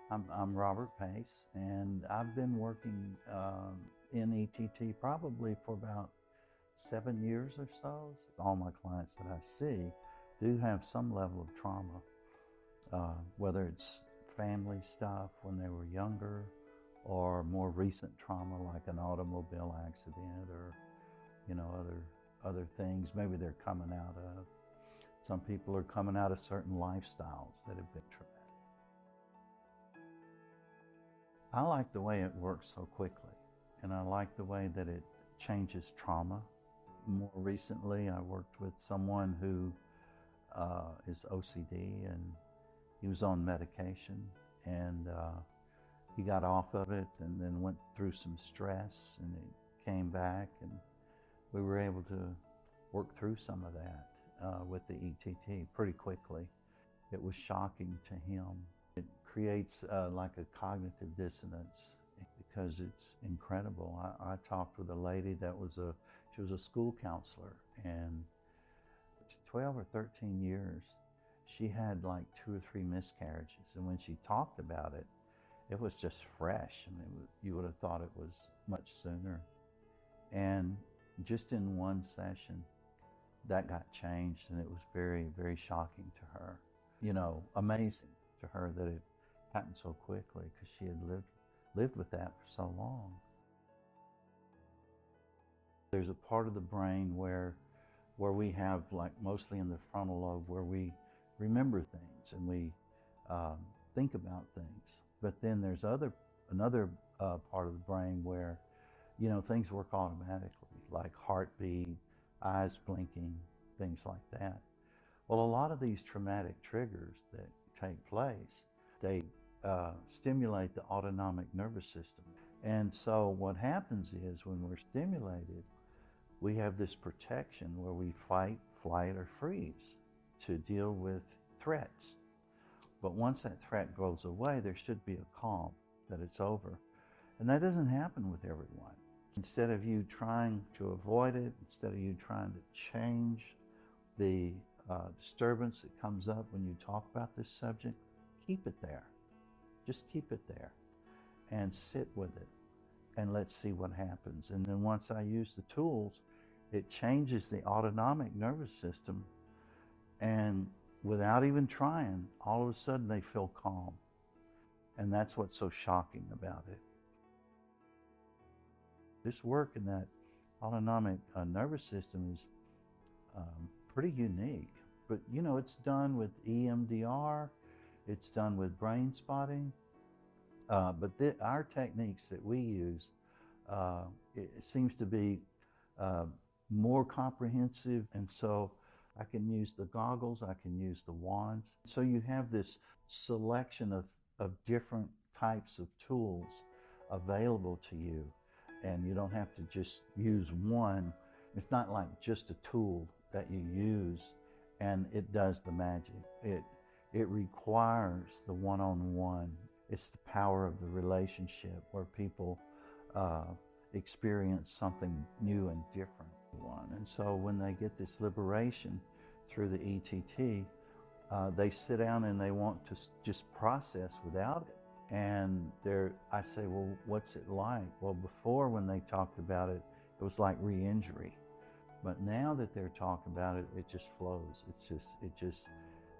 I'm Robert Pace, and I've been working in ETT probably for about 7 years or so. All my clients that I see do have some level of trauma, whether it's family stuff when they were younger, or more recent trauma like an automobile accident, or other things. Maybe they're coming out of. Some people are coming out of certain lifestyles that have been traumatic. I like the way it works so quickly, and I like the way that it changes trauma. More recently, I worked with someone who is OCD, and he was on medication, and he got off of it and then went through some stress, and it came back, and we were able to work through some of that with the ETT pretty quickly. It was shocking to him. It creates like a cognitive dissonance because it's incredible. I talked with a lady that was she was a school counselor, and 12 or 13 years, she had like 2 or 3 miscarriages. And when she talked about it, it was just fresh. I mean, you would have thought it was much sooner. And just in one session, that got changed, and it was very, very shocking to her. Amazing to her that it happened so quickly because she had lived with that for so long. There's a part of the brain where we have, like, mostly in the frontal lobe, where we remember things and we think about things. But then there's another part of the brain where things work automatically, like heartbeat, eyes blinking, things like that. Well, a lot of these traumatic triggers that take place, they stimulate the autonomic nervous system. And so what happens is, when we're stimulated, we have this protection where we fight, flight, or freeze to deal with threats. But once that threat goes away, there should be a calm, that it's over. And that doesn't happen with everyone. Instead of you trying to avoid it, instead of you trying to change the disturbance that comes up when you talk about this subject, keep it there. Just keep it there and sit with it, and let's see what happens. And then once I use the tools, it changes the autonomic nervous system, and without even trying, all of a sudden they feel calm. And that's what's so shocking about it. This work in that autonomic nervous system is pretty unique. But it's done with EMDR, it's done with brain spotting. But our techniques that we use, it seems to be more comprehensive. And so I can use the goggles, I can use the wands. So you have this selection of different types of tools available to you. And you don't have to just use one. It's not like just a tool that you use and it does the magic. It requires the one-on-one. It's the power of the relationship where people experience something new and different. And so when they get this liberation through the ETT, they sit down and they want to just process without it. And I say, well, what's it like? Well, before, when they talked about it, it was like re-injury. But now that they're talking about it, it just flows.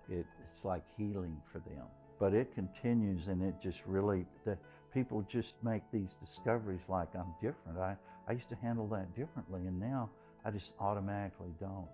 It's like healing for them. But it continues, and it just really, the people just make these discoveries like, I'm different. I used to handle that differently, and now I just automatically don't.